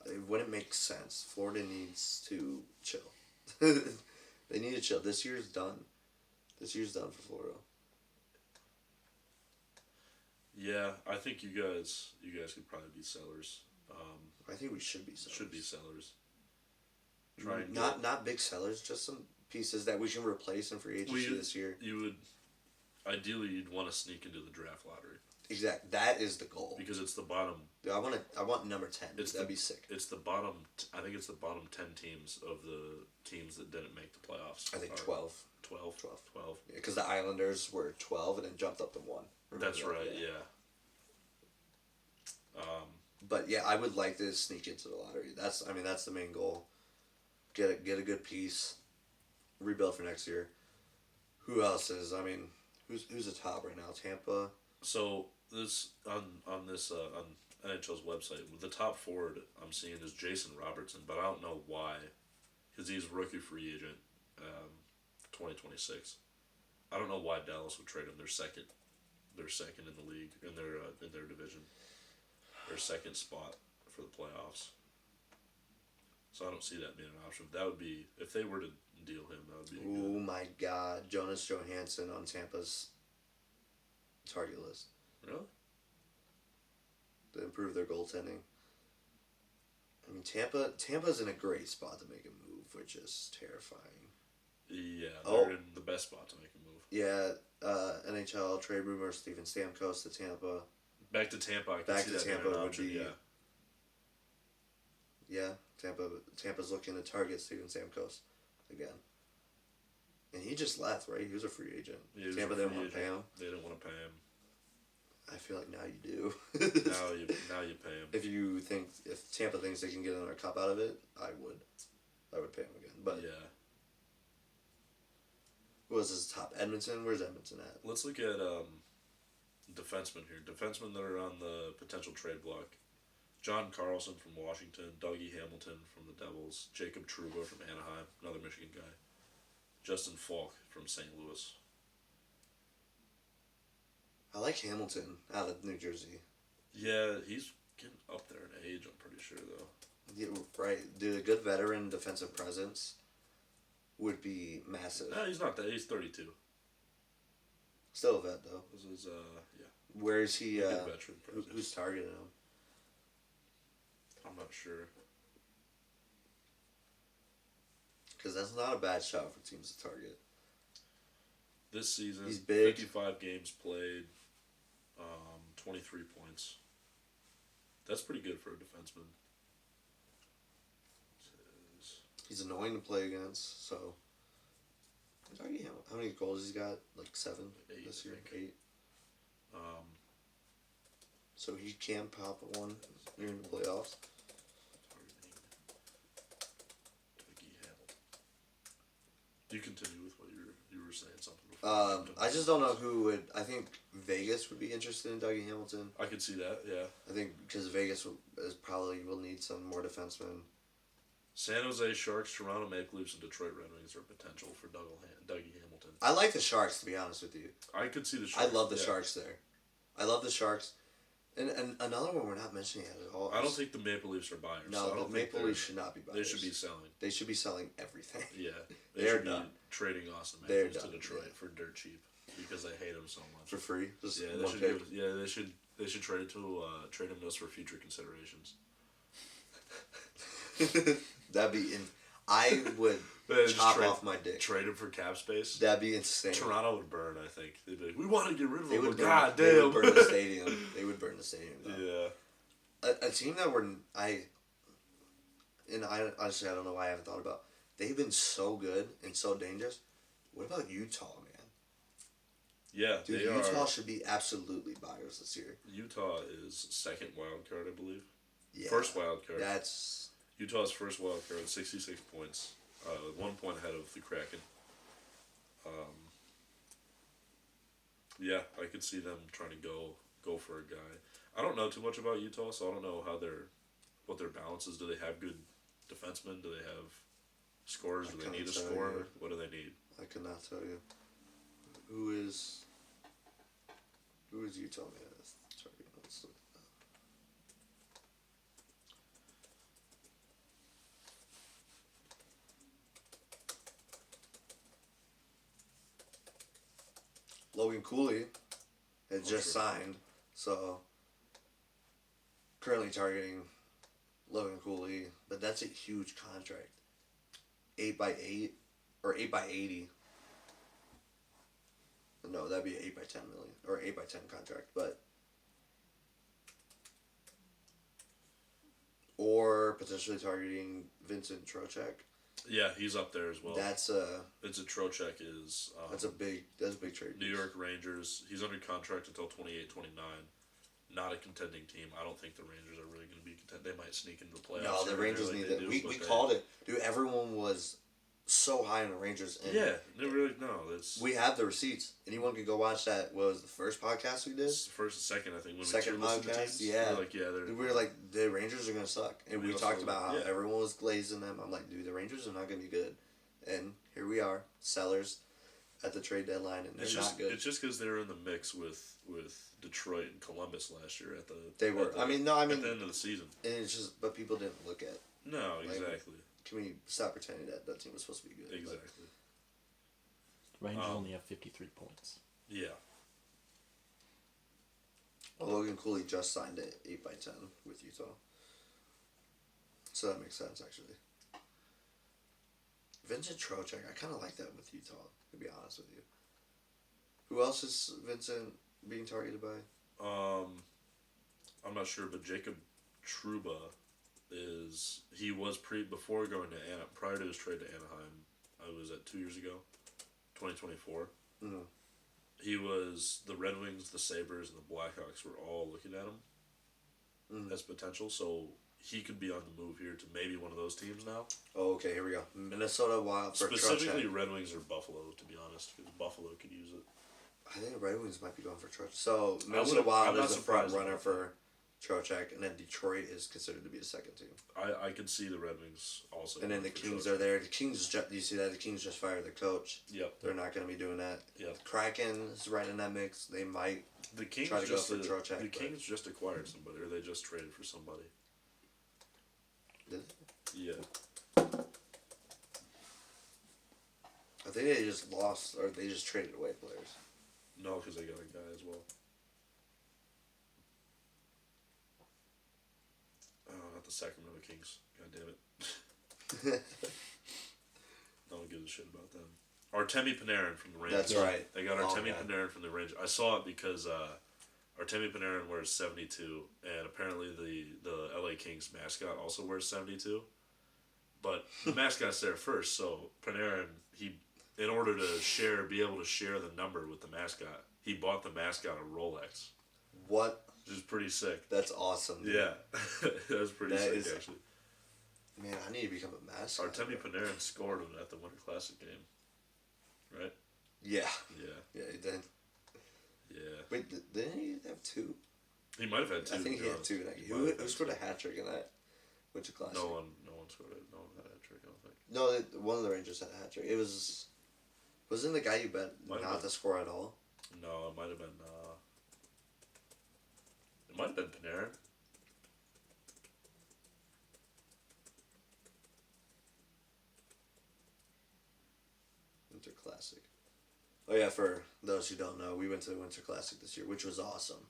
It wouldn't make sense. Florida needs to chill. They need to chill. This year's done. This year's done for Florida. Yeah, I think you guys could probably be sellers. I think we should be sellers. Should be sellers. Not big sellers, just some pieces that we can replace in free agency this year. Ideally, you'd want to sneak into the draft lottery. Exactly. That is the goal. Because it's the bottom. I want number 10. That'd be sick. It's the bottom. I think it's the bottom 10 teams of the teams that didn't make the playoffs. I think 12. 12. Yeah, because the Islanders were 12 and then jumped up to 1. That's right. Yeah. But yeah, I would like to sneak into the lottery. That's the main goal. get a good piece, rebuild for next year. Who else is? I mean, who's the top right now? Tampa. So this on NHL's website, the top forward I'm seeing is Jason Robertson, but I don't know why, because he's rookie free agent, 2026. I don't know why Dallas would trade him. They're second in the league in their division. Their second spot for the playoffs. So I don't see that being an option. That would be, if they were to deal him, that would be Oh my God, Jonas Johansson on Tampa's target list. Really? To improve their goaltending. I mean, Tampa's in a great spot to make a move, which is terrifying. Yeah, they're in the best spot to make a move. Yeah, NHL trade rumor: Steven Stamkos to Tampa. Back to Tampa. I can see that being an option. Yeah. Yeah, Tampa's looking to target Steven Stamkos again. And he just left, right? He was a free agent. Tampa didn't want to pay him. They didn't want to pay him. I feel like now you do. now you pay him. If Tampa thinks they can get another cup out of it, I would pay him again. But yeah. What was his top? Edmonton? Where's Edmonton at? Let's look at defensemen here. Defensemen that are on the potential trade block. John Carlson from Washington, Dougie Hamilton from the Devils, Jacob Trouba from Anaheim, another Michigan guy, Justin Falk from St. Louis. I like Hamilton out of New Jersey. Yeah, he's getting up there in age, I'm pretty sure, though. Yeah, right. Dude, a good veteran defensive presence would be massive. No, he's not that. He's 32. Still a vet, though. This is, yeah. Where is he? Good veteran presence. Who's targeting him? I'm not sure. Because that's not a bad shot for teams to target. This season, he's big. 55 games played, 23 points. That's pretty good for a defenseman. He's annoying to play against, so. How many goals he's got? Like 7 this year? 8. So he can pop one during the playoffs. You continue with what you were saying something before. I just don't know who would. I think Vegas would be interested in Dougie Hamilton. I could see that, yeah. I think because Vegas will need some more defensemen. San Jose Sharks, Toronto Maple Leafs, and Detroit Red Wings are potential for Dougie Hamilton. I like the Sharks, to be honest with you. I could see the Sharks. I love the Sharks there. I love the Sharks. And another one we're not mentioning at all. I don't think the Maple Leafs are buyers. No, the Maple Leafs should not be buyers. They should be selling. They should be selling everything. Yeah. They should are done. be trading Austin Matthews to Detroit for dirt cheap because they hate him so much. For free? Just yeah, they should trade it to trade him to us for future considerations. That'd be I would chop off my dick. Trade him for cap space. That'd be insane. Toronto would burn. I think they'd be like, we want to get rid of him. God damn. They would burn the stadium. They would burn the stadium down. Yeah. A team that honestly I don't know why I haven't thought about. They've been so good and so dangerous. What about Utah, man? Yeah, dude, Utah should be absolutely buyers this year. Utah is second wild card, I believe. Yeah, first wild card. That's Utah's first wild card, 66 points, 1 point ahead of the Kraken. Yeah, I could see them trying to go for a guy. I don't know too much about Utah, so I don't know what their balance is. Do they have good defensemen? Do they have scorers? Do they need a scorer? What do they need? I could not tell you. Who is Utah, man? Sorry, let's look at that. Logan Cooley had just signed, so currently targeting Logan Cooley, but that's a huge contract. 8x8 or 8x80. No, that'd be an 8x10 million or 8x10 contract, but or potentially targeting Vincent Trocheck. Yeah, he's up there as well. Vincent Trocheck is that's a big trade. New York Rangers. He's under contract until 28-29. not a contending team. I don't think the Rangers are really going to be content. They might sneak into the playoffs. No, the Rangers need it. We called it. Dude, everyone was so high on the Rangers. And yeah, they really, no. We have the receipts. Anyone could go watch that. What was the first podcast we did? It's the first and second, I think. When second we podcast, yeah. We were like, the Rangers are going to suck. And we talked about how yeah. everyone was glazing them. I'm like, dude, the Rangers are not going to be good. And here we are, sellers at the trade deadline, and they're not good. It's just because they were in the mix with Detroit and Columbus last year at the. They were. At the end of the season. And it's just, but people didn't look at. No, exactly. Can we stop pretending that team was supposed to be good? Exactly. Rangers only have 53 points. Yeah. Well, Logan Cooley just signed it 8x10 with Utah, so that makes sense actually. Vincent Trocheck, I kind of like that with Utah, to be honest with you. Who else is Vincent being targeted by? I'm not sure, but Jacob Trouba before going to prior to his trade to Anaheim, I was at 2 years ago, 2024. Mm-hmm. He was, the Red Wings, the Sabres, and the Blackhawks were all looking at him as potential, so he could be on the move here to maybe one of those teams now. Oh, okay, here we go. Minnesota Wild for specifically Trocheck. Red Wings or Buffalo, to be honest, because Buffalo could use it. I think the Red Wings might be going for Trocheck. So Minnesota Wild is the front runner for Trocheck, and then Detroit is considered to be the second team. I could see the Red Wings also. And then the Kings are there. The Kings, you see that? The Kings just fired the coach. Yep. They're not going to be doing that. Yep. Kraken is right in that mix. They might the Kings try to go for Trocheck. The Kings just acquired somebody, or they just traded for somebody. Did they? Yeah. I think they just lost, or they just traded away players. No, because they got a guy as well. Oh, not the Sacramento Kings. God damn it. No one gives a shit about them. Artemi Panarin from the Rangers. That's right. They got Artemi Panarin from the Rangers. I saw it because Artemi Panarin wears 72, and apparently the LA Kings mascot also wears 72. But the mascot's there first, so Panarin, in order to be able to share the number with the mascot, he bought the mascot a Rolex. What? Which is pretty sick. That's awesome. Dude. Yeah. That was pretty sick, actually. Man, I need to become a mascot. Artemi Panarin scored at the Winter Classic game. Right? Yeah. Yeah. Yeah, he did. Yeah. Wait, didn't he have two? He might have had two. I think he had two. Who scored a hat trick in that Winter Classic? No one scored it. No one had a hat trick, I don't think. No, one of the Rangers had a hat trick. It wasn't the guy you bet not to score at all? No, it might have been, it might have been Panarin. Winter Classic. Oh yeah, for those who don't know, we went to the Winter Classic this year, which was awesome,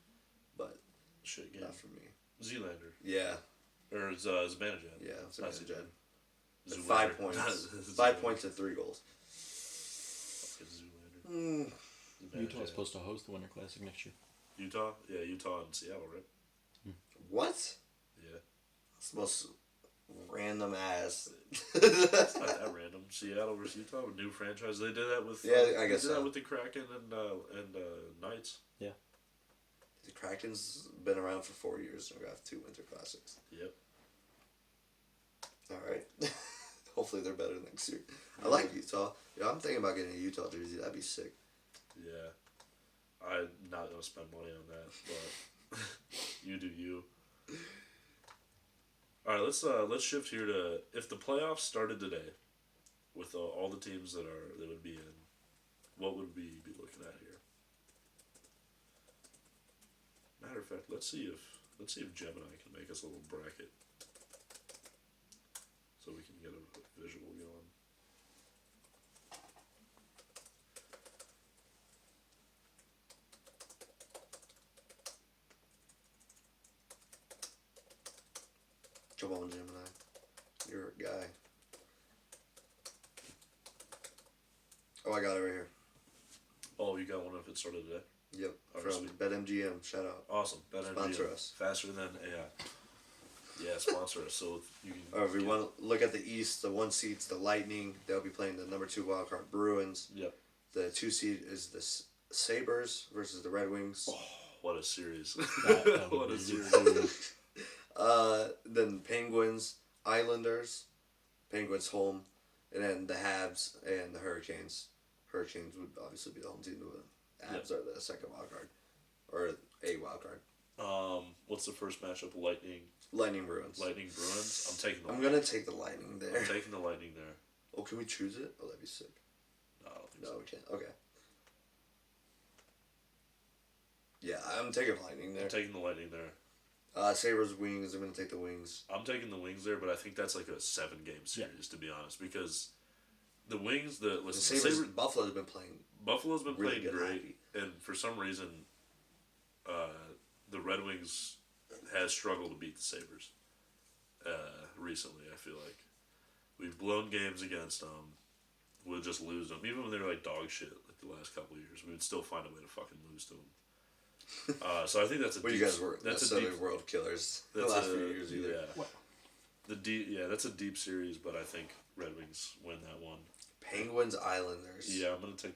but shit game. Not for me. Zealander. Yeah. Or Zibanejad. Yeah, Zibanejad. 5 Zoolander. points. 5 points and 3 goals. Zoolander. Utah's supposed to host the Winter Classic next year. Utah? Yeah, Utah and Seattle, right? What? Yeah. It's the most random ass. It's not that random. Seattle versus Utah, a new franchise. They did that with. I guess they did that with the Kraken and Knights. Yeah. The Kraken's been around for 4 years and we have 2 Winter Classics. Yep. All right. Hopefully they're better next year. I like Utah. Yeah, I'm thinking about getting a Utah jersey. That'd be sick. Yeah. I'm not gonna spend money on that, but you do you. All right, let's shift here to if the playoffs started today, with all the teams that would be in, what would we be looking at here? Matter of fact, let's see if Gemini can make us a little bracket, so we can get a visual going. Come on, Gemini. You're a guy. Oh, I got it right here. Oh, you got one if it started today? Yep. Oh, from sweet. BetMGM. Shout out. Awesome. BetMGM. Sponsor us. Faster than AI. Yeah, sponsor us. So you can. If we want to look at the East, the 1 seed's the Lightning. They'll be playing the number 2 wildcard Bruins. Yep. The 2 seed is the Sabres versus the Red Wings. Oh, what a series! That What a would be series! Then Penguins, Islanders, Penguins home, and then the Habs and the Hurricanes. Hurricanes would obviously be the home team. The Habs are the second wild card, or a wild card. What's the first matchup? Lightning. Lightning Bruins. Lightning Bruins. I'm taking the. I'm gonna take the Lightning there. I'm taking the Lightning there. Oh, can we choose it? Oh, that'd be sick. No, I don't think No, so. we can't. Okay. Yeah, I'm taking Lightning there. I'm taking the Lightning there. Sabres Wings. I'm gonna take the Wings. I'm taking the Wings there, but I think that's like a 7-game series to be honest, because the Wings, The Sabres, Buffalo's been playing. Buffalo's been really playing good great, hockey. and for some reason, the Red Wings has struggled to beat the Sabres. Recently, I feel like we've blown games against them. We'll just lose them, even when they're like dog shit. Like the last couple of years, we would still find a way to fucking lose to them. So I think that's a. Well, deep, you guys were that's necessarily a deep, world killers the that's last a, few years either. Yeah. Well, That's a deep series, but I think Red Wings win that one. Penguins Islanders. Yeah, I'm gonna take.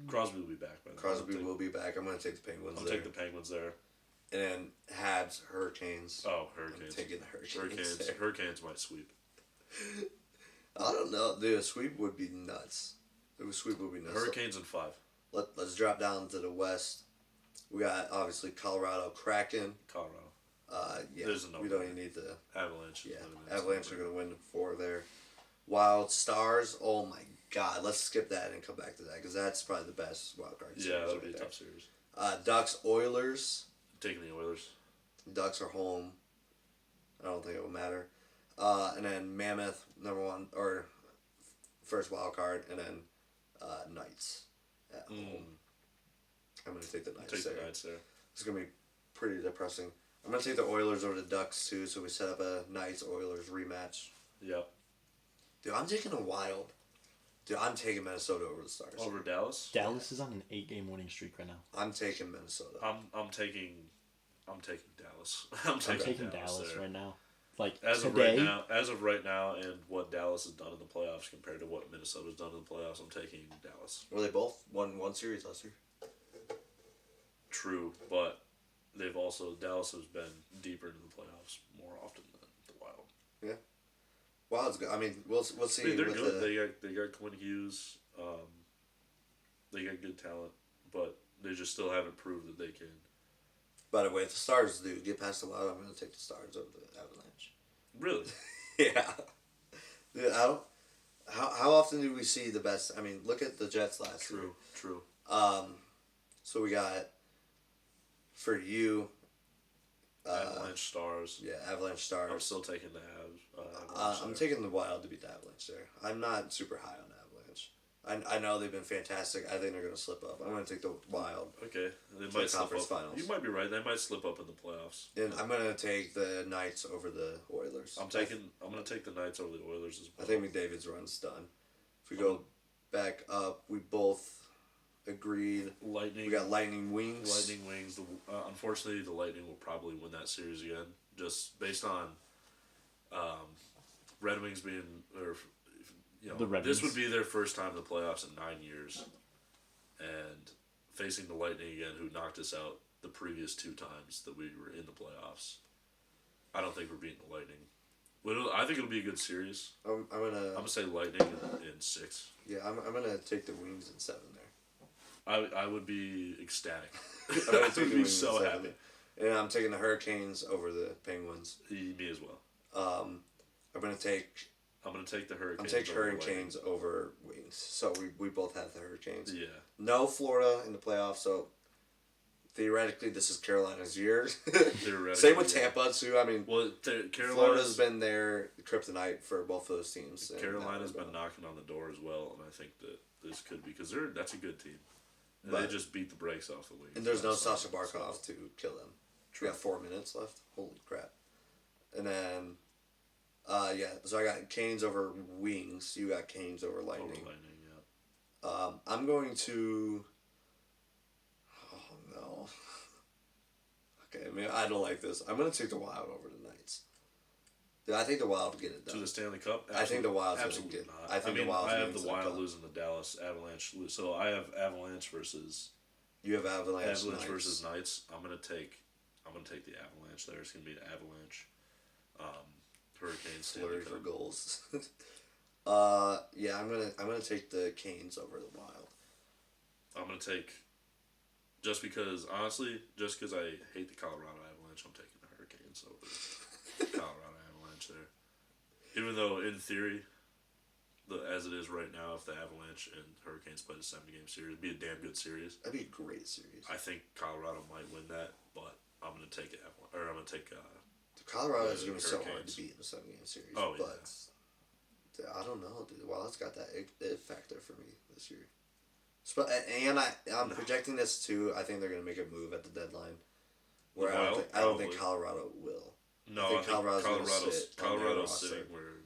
Crosby will be back by then. Crosby will be back. I'm gonna take the Penguins I'll there. take the Penguins there. And then Habs Hurricanes. Oh, I'm Hurricanes. taking the Hurricanes. there. Hurricanes might sweep. I don't know. Dude, a sweep would be nuts. A sweep would be nuts. Hurricanes in 5. Let's drop down to the West. We got obviously Colorado Kraken. Colorado. Yeah, There's a we don't even need the. Avalanche. Yeah, Avalanche are going to win 4 there. Wild Stars. Oh my God, let's skip that and come back to that because that's probably the best wild card series. Yeah, that'll right be a there. tough series. Ducks Oilers. Taking the Oilers. Ducks are home. I don't think it will matter. And then Mammoth #1 or first wild card, and then Knights at home. I'm gonna take the Knights Take there. the Knights there. It's gonna be pretty depressing. I'm gonna take the Oilers over the Ducks too, so we set up a Knights Oilers rematch. Yep. Dude, I'm taking a Wild. Dude, I'm taking Minnesota over the Stars. Over Dallas. Dallas is on an 8-game winning streak right now. I'm taking Minnesota. I'm taking Dallas. I'm taking Dallas there. right now. Like As today, of right now, and what Dallas has done in the playoffs compared to what Minnesota's done in the playoffs, I'm taking Dallas. Were they both won one series last year? True, but Dallas has been deeper into the playoffs more often than the Wild. Yeah. Wild's good. I mean, we'll see. I mean, they're with good. the- They got Quinn Hughes. They got good talent, but they just still haven't proved that they can. By the way, if the Stars do get past the Wild, I'm going to take the Stars over the Avalanche. Really? Yeah. Dude, I don't. How often do we see the best? I mean, look at the Jets last year. True. So we got for you. Avalanche Stars. Yeah, Avalanche Stars. I'm still taking the Avs. I'm taking the Wild to beat the Avalanche there. I'm not super high on Avalanche. I know they've been fantastic. I think they're going to slip up. I'm going to take the Wild. Okay, they the might slip conference up. finals. You might be right. They might slip up in the playoffs. And I'm going to take the Knights over the Oilers. I'm going to take the Knights over the Oilers as well. I think McDavid's run's done. If we go back up, we both agreed. Lightning. We got Lightning Wings. Lightning Wings. Unfortunately, the Lightning will probably win that series again, just based on Red Wings being, or The Red this Wings. would be their first time in the playoffs in 9 years, and facing the Lightning again, who knocked us out the previous 2 times that we were in the playoffs. I don't think we're beating the Lightning. I think it'll be a good series. I'm I'm gonna say Lightning in 6. Yeah, I'm gonna take the Wings in 7 there. I would be ecstatic. I'm gonna I take would the be Wings so in 7. happy. And I'm taking the Hurricanes over the Penguins. Me as well. I'm gonna take the Hurricanes. over over the Hurricanes over Wings. So we both have the Hurricanes. Lightning. Yeah. No Florida in the playoffs, so theoretically this is Carolina's year. Same with Tampa too. I mean, Florida's been their kryptonite for both of those teams. Carolina's been knocking on the door as well, and I think that this could be because that's a good team. And But- they just beat the brakes off the Wings. And there's no last night, Sasha Barkov so- to kill them. We got 4 minutes left. Holy crap! And then, so I got Canes over Wings. You got Canes over Over Lightning. Lightning, yeah. I'm going to. Oh no. Okay, I mean I don't like this. I'm gonna take the Wild over the Knights. Dude, I think the Wild will get it To done. the Stanley Cup. I think the Wild's gonna absolutely get- not. I think the Wild's I gonna have get the to the Wild cup. losing the Dallas Avalanche. So I have Avalanche versus You have Avalanche. Avalanche Knights. versus Knights. I'm gonna take the Avalanche. There, it's gonna be an Avalanche. Hurricanes. Flurry for goals. Yeah, I'm gonna take the Canes over the Wild. I'm gonna take. Just because I hate the Colorado Avalanche, I'm taking the Hurricanes over the Colorado Avalanche there. Even though, in theory, as it is right now, if the Avalanche and Hurricanes played a 7-game series, it'd be a damn good series. That'd be a great series. I think Colorado might win that, but I'm gonna take I'm gonna take. Colorado is gonna be so hard Hurricanes. to beat in a 7-game series. Oh, yeah. But I don't know, dude. Wild's got that it factor for me this year. And I'm projecting this too. I think they're gonna make a move at the deadline. Where I don't think Colorado will. No, I think Colorado's Colorado's sitting where.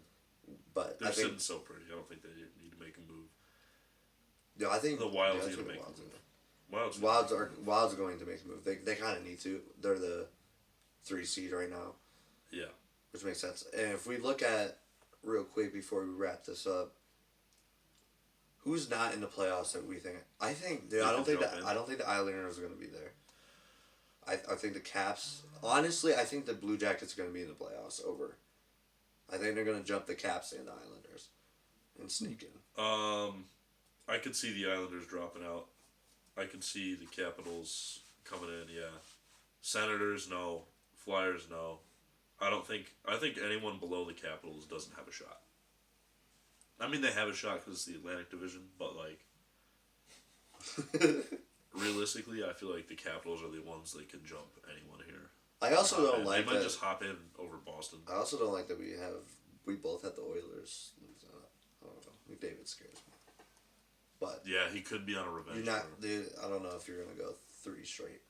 But They're sitting so pretty. I don't think they need to make a move. Yeah, I think the Wild's going going to make a move. Wild's are going to make a move. They kind of need to. They're the 3 seed right now. Yeah. Which makes sense. And if we look at real quick before we wrap this up, who's not in the playoffs that we think? I don't think the Islanders are going to be there. I think the Caps. Honestly, I think the Blue Jackets are going to be in the playoffs over. I think they're going to jump the Caps and the Islanders and sneak in. I could see the Islanders dropping out. I could see the Capitals coming in, yeah. Senators, no. Flyers, no. I think anyone below the Capitals doesn't have a shot. I mean, they have a shot because it's the Atlantic Division, but, realistically, I feel like the Capitals are the ones that can jump anyone here. I also don't like that. They might just hop in over Boston. I also don't like that we both had the Oilers. I don't know. McDavid scares me. But yeah, he could be on a revenge. Dude, I don't know if you're gonna go 3 straight.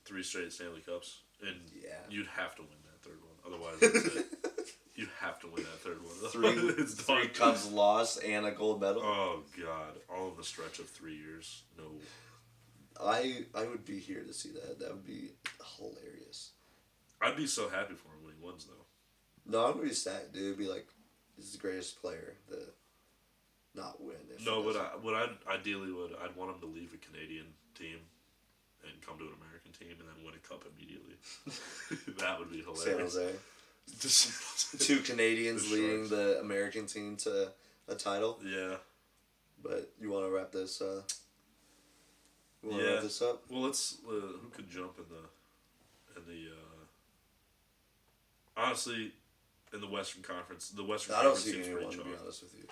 3 straight Stanley Cups, and yeah, you'd have to win that third one. Otherwise, that's it. You have to win that third one. 3 Cups lost and a gold medal. Oh God! All in the stretch of 3 years. No. I would be here to see that. That would be hilarious. I'd be so happy for him when he wins, though. No, I'm gonna be sad, dude. It'd be like, he's the greatest player to not win. I'd want him to leave a Canadian team and come to an American team and then win a cup immediately. That would be hilarious. San Jose. 2 Canadians leading the American team to a title. Yeah. But you want to wrap this? Wrap this up? Well, let's. Who could jump in the honestly, in the Western Conference, I don't see anyone, to be honest with you.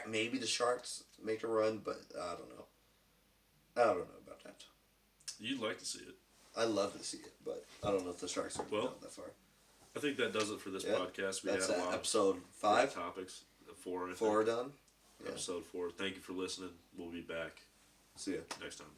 Maybe the Sharks make a run, but I don't know. I don't know about that. You'd like to see it. I'd love to see it, but I don't know if the Sharks are going that far. I think that does it for this podcast. We That's had a lot episode of 5 topics. 4. 4 done. Yeah. Episode 4. Thank you for listening. We'll be back. See ya next time.